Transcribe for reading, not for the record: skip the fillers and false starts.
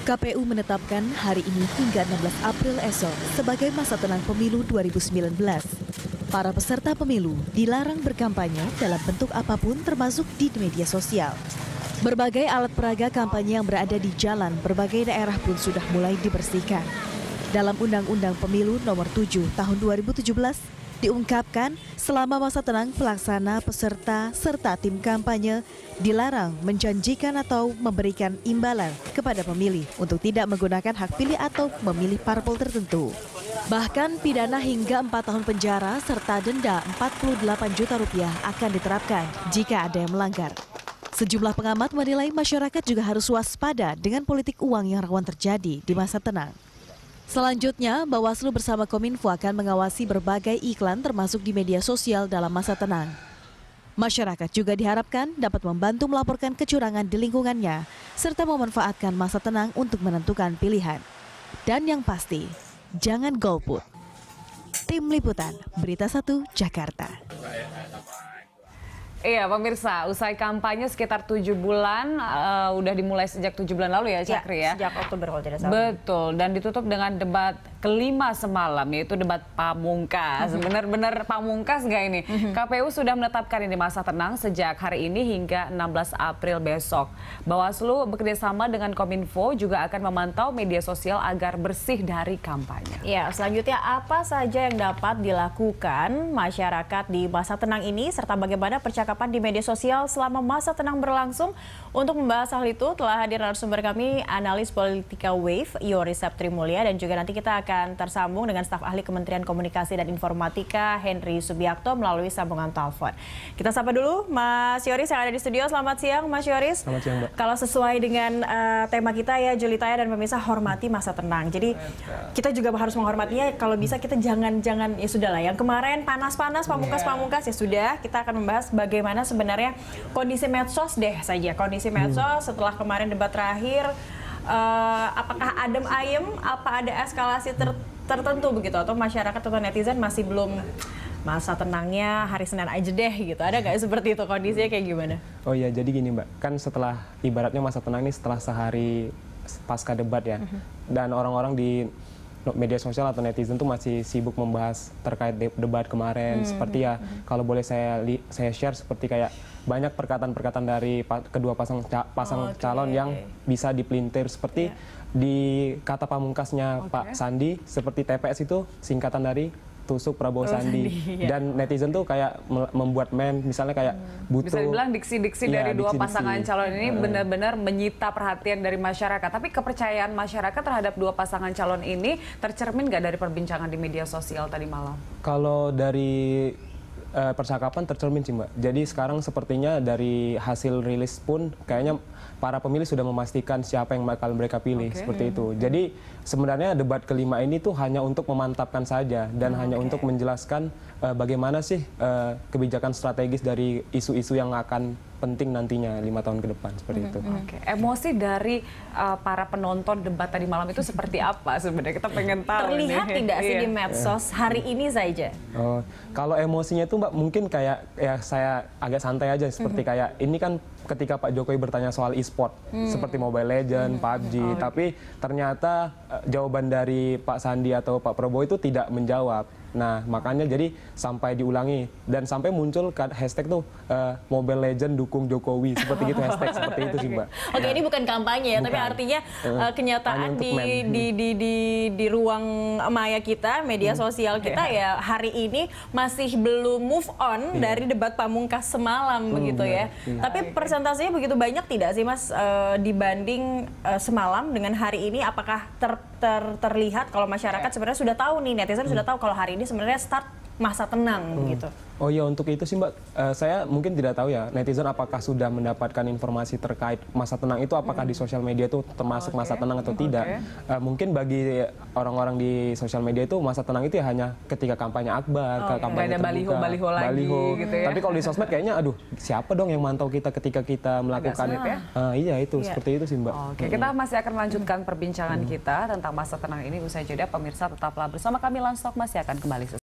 KPU menetapkan hari ini hingga 16 April esok sebagai masa tenang pemilu 2019. Para peserta pemilu dilarang berkampanye dalam bentuk apapun termasuk di media sosial. Berbagai alat peraga kampanye yang berada di jalan berbagai daerah pun sudah mulai dibersihkan. Dalam Undang-Undang Pemilu Nomor 7 Tahun 2017 diungkapkan selama masa tenang pelaksana, peserta, serta tim kampanye dilarang menjanjikan atau memberikan imbalan kepada pemilih untuk tidak menggunakan hak pilih atau memilih parpol tertentu. Bahkan pidana hingga 4 tahun penjara serta denda 48 juta rupiah akan diterapkan jika ada yang melanggar. Sejumlah pengamat menilai masyarakat juga harus waspada dengan politik uang yang rawan terjadi di masa tenang. Selanjutnya, Bawaslu bersama Kominfo akan mengawasi berbagai iklan termasuk di media sosial dalam masa tenang. Masyarakat juga diharapkan dapat membantu melaporkan kecurangan di lingkungannya, serta memanfaatkan masa tenang untuk menentukan pilihan. Dan yang pasti, jangan golput. Tim Liputan, Berita 1, Jakarta. Iya pemirsa, usai kampanye sekitar 7 bulan, udah dimulai sejak 7 bulan lalu ya Cakri ya? Sejak Oktober kalau tidak salah. Betul, dan ditutup dengan debat kelima semalam, yaitu debat pamungkas. Benar-benar pamungkas nggak ini? KPU sudah menetapkan ini masa tenang sejak hari ini hingga 16 April besok. Bawaslu bekerjasama dengan Kominfo juga akan memantau media sosial agar bersih dari kampanye. Ya, selanjutnya apa saja yang dapat dilakukan masyarakat di masa tenang ini, serta bagaimana percakapan di media sosial selama masa tenang berlangsung? Untuk membahas hal itu telah hadir narasumber kami, analis politika Wave, Yoris Septrimulya, dan juga nanti kita akan tersambung dengan staf ahli Kementerian Komunikasi dan Informatika, Henry Subiakto, melalui sambungan telepon. Kita sapa dulu Mas Yoris yang ada di studio. Selamat siang Mas Yoris. Selamat siang Mbak. Kalau sesuai dengan tema kita ya, Julitaya dan pemirsa, hormati masa tenang. Jadi kita juga harus menghormatinya. Kalau bisa kita jangan ya sudah lah. Yang kemarin panas-panas, pamungkas-pamungkas ya sudah. Kita akan membahas bagaimana sebenarnya kondisi medsos deh saja. Kondisi medsos setelah kemarin debat terakhir, apakah adem ayem, apa ada eskalasi tertentu begitu, atau masyarakat atau netizen masih belum masa tenangnya hari Senin aja deh gitu. Ada nggak seperti itu, kondisinya kayak gimana? Oh iya, jadi gini Mbak, kan setelah ibaratnya masa tenang ini setelah sehari pasca debat ya, dan orang-orang di media sosial atau netizen tuh masih sibuk membahas terkait debat kemarin. Seperti ya, kalau boleh saya share, seperti kayak banyak perkataan-perkataan dari kedua pasang calon yang bisa dipelintir, seperti di kata pamungkasnya Pak Sandi, seperti TPS itu singkatan dari tusuk Prabowo Sandi. Dan netizen tuh kayak membuat meme, misalnya kayak butuh, bisa dibilang diksi-diksi dari dua pasangan calon ini benar-benar menyita perhatian dari masyarakat. Tapi kepercayaan masyarakat terhadap dua pasangan calon ini tercermin nggak dari perbincangan di media sosial tadi malam? Kalau dari percakapan tercermin sih Mbak. Jadi sekarang sepertinya dari hasil rilis pun kayaknya para pemilih sudah memastikan siapa yang bakal mereka pilih, seperti itu. Jadi sebenarnya debat kelima ini tuh hanya untuk memantapkan saja dan hanya untuk menjelaskan bagaimana sih kebijakan strategis dari isu-isu yang akan penting nantinya 5 tahun ke depan, seperti itu. Emosi dari para penonton debat tadi malam itu seperti apa sebenarnya? Kita pengen tahu. Terlihat tidak sih di medsos hari ini saja? Kalau emosinya itu Mbak, mungkin kayak ya saya agak santai aja, seperti kayak ini kan ketika Pak Jokowi bertanya soal e-sport seperti Mobile Legends, PUBG, tapi ternyata jawaban dari Pak Sandi atau Pak Prabowo itu tidak menjawab. Nah, makanya jadi sampai diulangi dan sampai muncul hashtag tuh Mobile Legends dukung Jokowi, seperti gitu, hashtag seperti itu sih Mbak. Oke, ini bukan kampanye ya, tapi artinya kenyataan di ruang maya kita, media sosial kita ya hari ini masih belum move on dari debat pamungkas semalam begitu ya. Tapi persentasenya begitu banyak tidak sih Mas dibanding semalam dengan hari ini? Apakah terlihat kalau masyarakat sebenarnya sudah tahu nih, netizen sudah tahu kalau hari ini sebenarnya start masa tenang gitu? Oh iya, untuk itu sih Mbak, saya mungkin tidak tahu ya netizen apakah sudah mendapatkan informasi terkait masa tenang itu, apakah di sosial media itu termasuk masa tenang atau tidak. Mungkin bagi orang-orang di sosial media itu masa tenang itu ya hanya ketika kampanye akbar, kampanye terbuka, baliho lagi gitu ya. Tapi kalau di sosmed kayaknya aduh, siapa dong yang mantau kita ketika kita melakukan iya itu seperti itu sih Mbak. Oke, kita masih akan melanjutkan perbincangan kita tentang masa tenang ini usai jeda. Pemirsa tetaplah bersama kami, Landstok masih akan kembali.